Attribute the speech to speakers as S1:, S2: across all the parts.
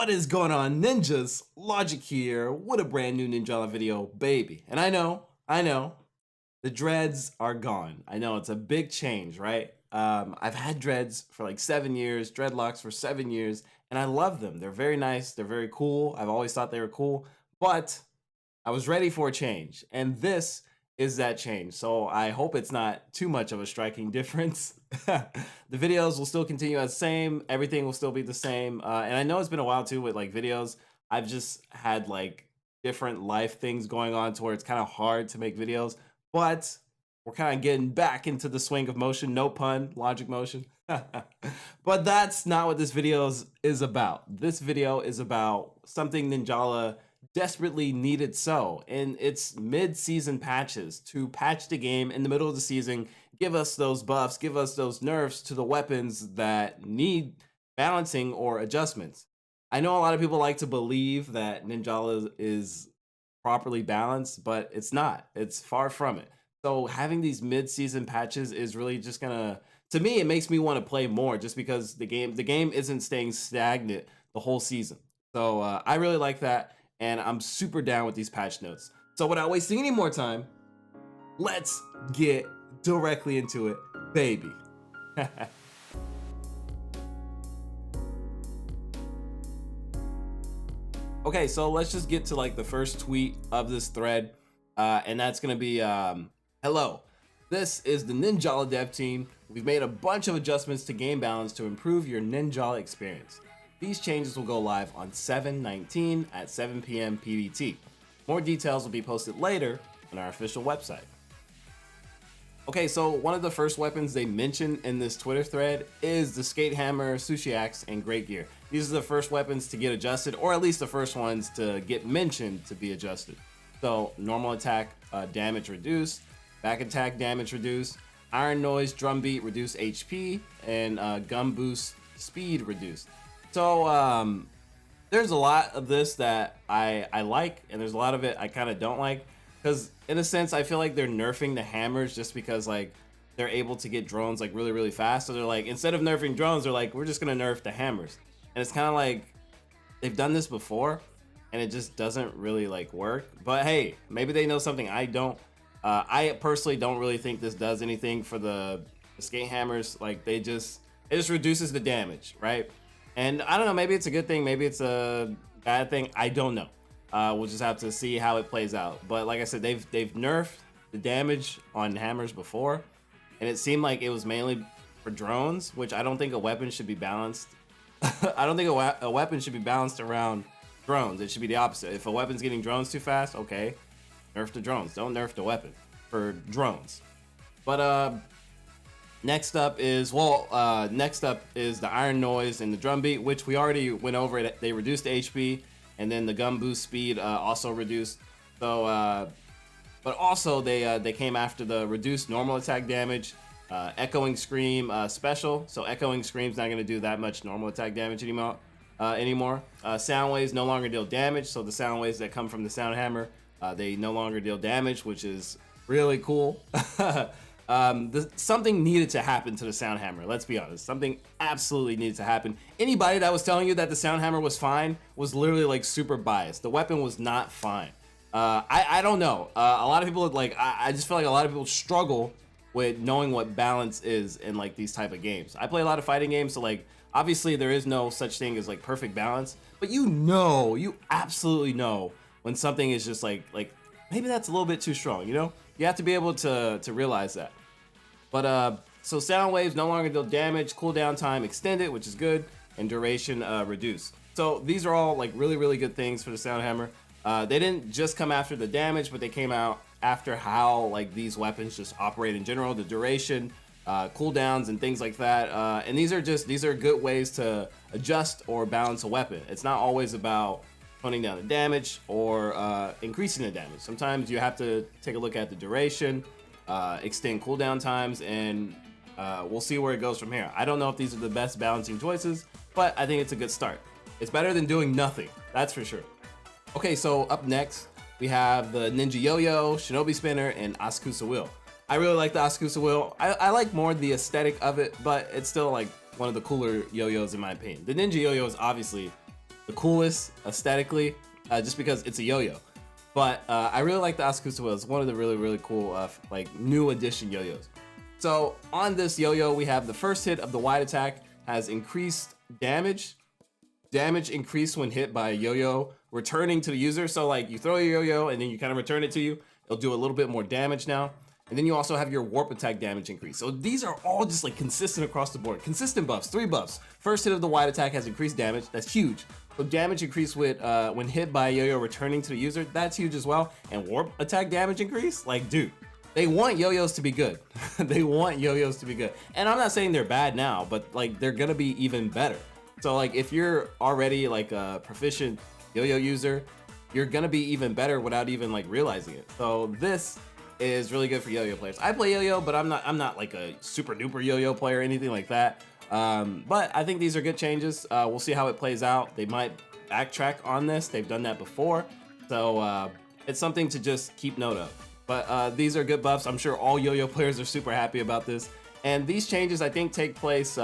S1: What is going on, ninjas? Logic here with a brand new Ninjala video, baby. And I know, the dreads are gone. I know it's a big change, right? I've had dreads for like 7 years, dreadlocks for 7 years, and I love them. They're very nice, they're very cool. I've always thought they were cool, but I was ready for a change, and this is that change. So I hope it's not too much of a striking difference. The videos will still continue as same, everything will still be the same. And I know it's been a while too with like videos. I've just had like different life things going on to where it's kind of hard to make videos, but we're kind of getting back into the swing of motion. No pun, logic motion. But that's not what this video is about. This video is about something Ninjala desperately needed and it's mid-season patches to patch the game in the middle of the season, give us those buffs, give us those nerfs to the weapons that need balancing or adjustments. I know a lot of people like to believe that Ninjala is properly balanced, but it's not. It's far from it. So having these mid-season patches is really just gonna, to me, it makes me want to play more just because the game isn't staying stagnant the whole season. So I really like that, and I'm super down with these patch notes. So without wasting any more time, let's get directly into it, baby. Okay, so let's just get to like the first tweet of this thread, and that's gonna be, hello, this is the Ninjala dev team. We've made a bunch of adjustments to game balance to improve your Ninjala experience. These changes will go live on 7/19 at 7 p.m. PDT. More details will be posted later on our official website. Okay, so one of the first weapons they mentioned in this Twitter thread is the Skate Hammer, Sushi Axe, and Great Gear. These are the first weapons to get adjusted, or at least the first ones to get mentioned to be adjusted. So normal attack damage reduced, back attack damage reduced, iron noise, drum beat reduced HP, and gun boost speed reduced. So there's a lot of this that I like, and there's a lot of it I kind of don't like, because in a sense I feel like they're nerfing the hammers just because like they're able to get drones like really fast. So they're like, instead of nerfing drones, they're like, we're just gonna nerf the hammers. And it's kind of like they've done this before and it just doesn't really like work. But hey, maybe they know something I don't. I personally don't really think this does anything for the skate hammers. Like it just reduces the damage, right? And I don't know, maybe it's a good thing, maybe it's a bad thing, I don't know. We'll just have to see how it plays out. But like I said, they've nerfed the damage on hammers before, and it seemed like it was mainly for drones, which I don't think a weapon should be balanced. I don't think a weapon should be balanced around drones. It should be the opposite. If a weapon's getting drones too fast, okay, nerf the drones. Don't nerf the weapon for drones. But next up is the iron noise and the drum beat, which we already went over it. They reduced HP, and then the gun boost speed also reduced. So, but also they came after the reduced normal attack damage, echoing scream special. So echoing scream's not gonna do that much normal attack damage anymore. Sound waves no longer deal damage. So the sound waves that come from the sound hammer, they no longer deal damage, which is really cool. Something needed to happen to the sound hammer. Let's be honest, something absolutely needed to happen. Anybody that was telling you that the sound hammer was fine was literally like super biased. The weapon was not fine. I don't know. A lot of people like, I just feel like a lot of people struggle with knowing what balance is in like these type of games. I play a lot of fighting games, so like obviously there is no such thing as like perfect balance, but you absolutely know when something is just like maybe that's a little bit too strong, you know? You have to be able to realize that. But so sound waves no longer deal damage, cooldown time extended, which is good, and duration reduced. So these are all like really good things for the sound hammer. They didn't just come after the damage, but they came out after how like these weapons just operate in general, the duration, cooldowns, and things like that. And these are good ways to adjust or balance a weapon. It's not always about toning down the damage or increasing the damage. Sometimes you have to take a look at the duration, extend cooldown times, and we'll see where it goes from here. I don't know if these are the best balancing choices, but I think it's a good start. It's better than doing nothing, that's for sure. Okay, so up next, we have the Ninja Yo-Yo, Shinobi Spinner, and Asakusa Wheel. I really like the Asakusa Wheel. I like more the aesthetic of it, but it's still like one of the cooler yo-yos in my opinion. The Ninja Yo-Yo is obviously the coolest aesthetically, just because it's a yo-yo. But I really like the Asakusa wheel. It's one of the really cool like new edition yo-yos. So on this yo-yo, we have the first hit of the wide attack has increased damage. Damage increased when hit by a yo-yo returning to the user. So like you throw your yo-yo and then you kind of return it to you. It'll do a little bit more damage now. And then you also have your warp attack damage increase. So these are all just like consistent across the board. Consistent buffs, 3 buffs. First hit of the wide attack has increased damage. That's huge. So damage increase with when hit by a yo-yo returning to the user. That's huge as well. And warp attack damage increase. Like, dude, they want yo-yos to be good. They want yo-yos to be good. And I'm not saying they're bad now, but like they're gonna be even better. So like if you're already like a proficient yo-yo user, you're gonna be even better without even like realizing it. So this is really good for yo-yo players. I play yo-yo, but I'm not like a super duper yo-yo player or anything like that. But I think these are good changes. We'll see how it plays out. They might backtrack on this. They've done that before. So it's something to just keep note of. But these are good buffs. I'm sure all yo-yo players are super happy about this. And these changes, I think, take place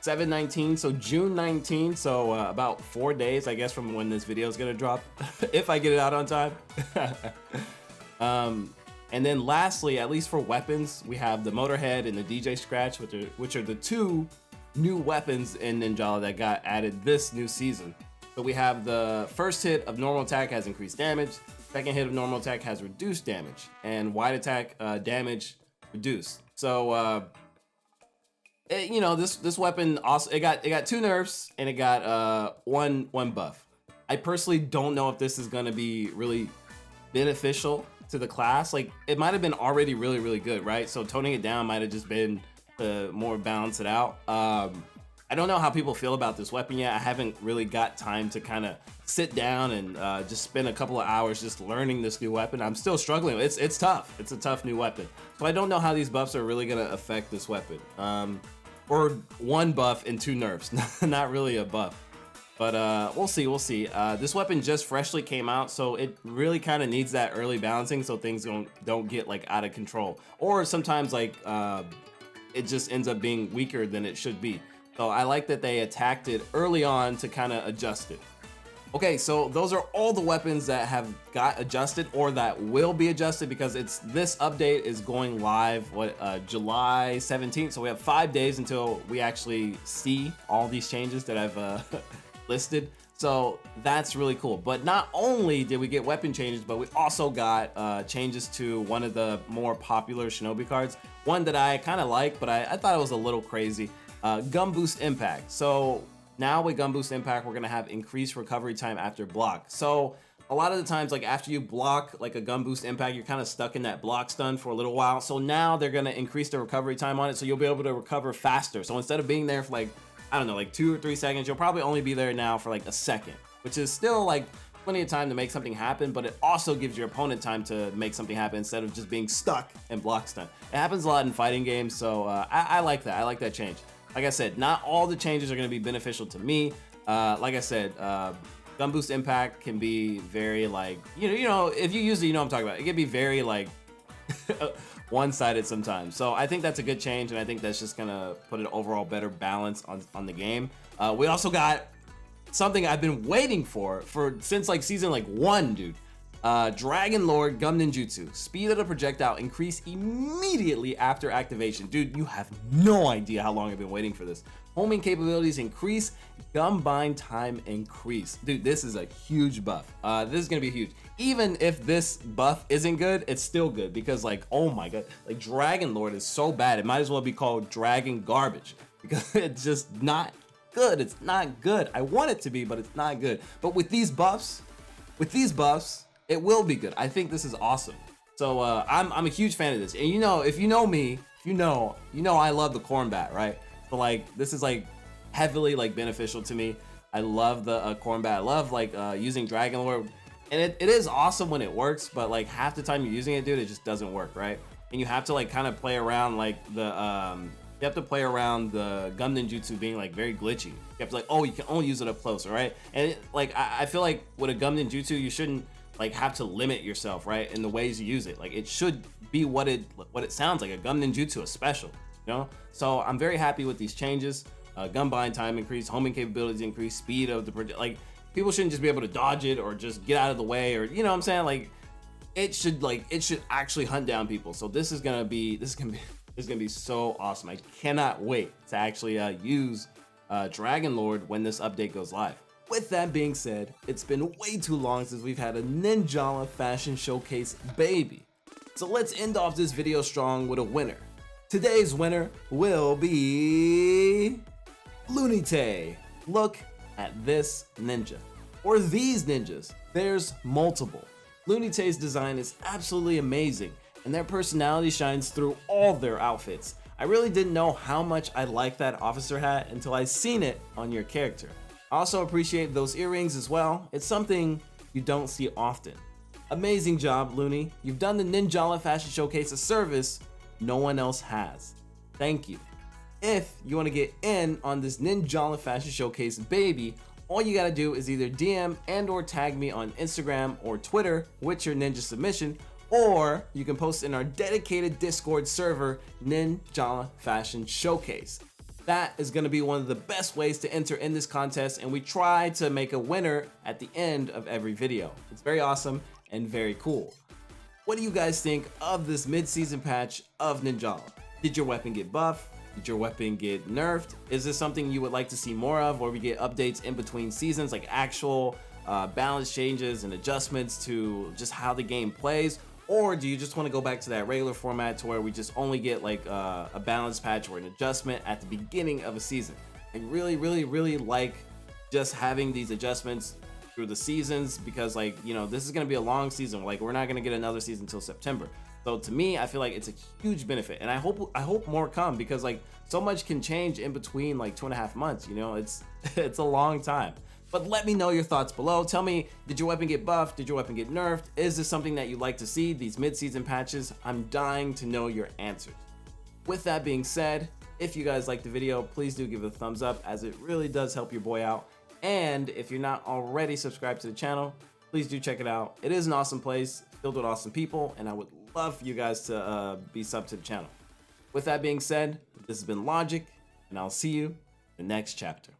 S1: 7/19, so June 19. So about 4 days, I guess, from when this video is gonna drop, if I get it out on time. And then lastly, at least for weapons, we have the Motorhead and the DJ Scratch, which are the 2 new weapons in Ninjala that got added this new season. So we have the first hit of normal attack has increased damage. Second hit of normal attack has reduced damage, and wide attack damage reduced. So you know, this weapon also it got 2 nerfs and it got one buff. I personally don't know if this is gonna be really beneficial to the class. Like it might have been already really good, right? So toning it down might have just been to more balance it out. I don't know how people feel about this weapon yet. I haven't really got time to kind of sit down and just spend a couple of hours just learning this new weapon. I'm still struggling. It's tough. It's a tough new weapon. So I don't know how these buffs are really gonna affect this weapon. Or 1 buff and 2 nerfs, not really a buff. But we'll see. This weapon just freshly came out, so it really kind of needs that early balancing so things don't get like out of control. Or sometimes like it just ends up being weaker than it should be. So I like that they attacked it early on to kind of adjust it. Okay, so those are all the weapons that have got adjusted or that will be adjusted, because this update is going live July 17th. So we have 5 days until we actually see all these changes that I've listed. So that's really cool. But not only did we get weapon changes, but we also got changes to one of the more popular Shinobi cards. One that I kind of like, but I thought it was a little crazy. Gun Boost Impact. So now with Gun Boost Impact, we're gonna have increased recovery time after block. So a lot of the times, like after you block like a Gun Boost Impact, you're kind of stuck in that block stun for a little while. So now they're gonna increase the recovery time on it, so you'll be able to recover faster. So instead of being there for like, I don't know, like 2 or 3 seconds, you'll probably only be there now for like a second, which is still like plenty of time to make something happen, but it also gives your opponent time to make something happen instead of just being stuck in block stun. It happens a lot in fighting games, so I like that. I like that change. Like I said, not all the changes are going to be beneficial to me. Like I said, Gun Boost Impact can be very like, you know, if you use it, you know what I'm talking about. It can be very like one-sided sometimes. So I think that's a good change, and I think that's just gonna put an overall better balance on the game. We also got something I've been waiting for since like season 1, dude. Dragon Lord Gum Ninjutsu. Speed of the projectile increase immediately after activation. Dude, you have no idea how long I've been waiting for this. Homing capabilities increase, gum bind time increase. Dude, this is a huge buff. This is gonna be huge. Even if this buff isn't good, it's still good, because like, oh my god, like Dragon Lord is so bad, it might as well be called Dragon Garbage, because it's just not good. It's not good. I want it to be, but it's not good. But with these buffs, it will be good. I think this is awesome. So I'm a huge fan of this. And you know, if you know me, you know I love the corn bat, right? So like this is like heavily like beneficial to me. I love the corn bat. I love like using Dragon Lord, and it is awesome when it works. But like half the time you're using it, dude, it just doesn't work, right? And you have to like kind of play around like the you have to play around the Gum Ninjutsu being like very glitchy. You have to like, oh, you can only use it up close, right? And like I feel like with a Gum Ninjutsu, you shouldn't like have to limit yourself, right, in the ways you use it. Like it should be what it sounds like, a Gum Ninjutsu, a special, you know? So I'm very happy with these changes. gun buying time increase, homing capabilities increase, speed of the like people shouldn't just be able to dodge it or just get out of the way, or you know what I'm saying, like it should actually hunt down people. So this is gonna be so awesome. I cannot wait to actually use Dragon Lord when this update goes live. With that being said, it's been way too long since we've had a Ninjala fashion showcase baby. So let's end off this video strong with a winner. Today's winner will be Lunite. Look at this ninja, or these ninjas. There's multiple. Lunite's design is absolutely amazing, and their personality shines through all their outfits. I really didn't know how much I liked that officer hat until I seen it on your character. I also appreciate those earrings as well. It's something you don't see often. Amazing job, Looney. You've done the Ninjala Fashion Showcase a service no one else has. Thank you. If you want to get in on this Ninjala Fashion Showcase baby, all you gotta do is either DM and/or tag me on Instagram or Twitter with your ninja submission, or you can post in our dedicated Discord server, Ninjala Fashion Showcase. That is gonna be one of the best ways to enter in this contest, and we try to make a winner at the end of every video. It's very awesome and very cool. What do you guys think of this mid-season patch of Ninjala? Did your weapon get buffed? Did your weapon get nerfed? Is this something you would like to see more of, where we get updates in between seasons, like actual balance changes and adjustments to just how the game plays? Or do you just want to go back to that regular format to where we just only get like a balance patch or an adjustment at the beginning of a season? I really like just having these adjustments through the seasons, because like, you know, this is going to be a long season. Like, we're not going to get another season until September. So to me, I feel like it's a huge benefit, and I hope more come, because like so much can change in between like 2.5 months. You know, it's a long time. But let me know your thoughts below. Tell me, did your weapon get buffed? Did your weapon get nerfed? Is this something that you'd like to see, these mid-season patches? I'm dying to know your answers. With that being said, if you guys liked the video, please do give it a thumbs up, as it really does help your boy out. And if you're not already subscribed to the channel, please do check it out. It is an awesome place filled with awesome people, and I would love for you guys to be sub to the channel. With that being said, this has been Logic, and I'll see you in the next chapter.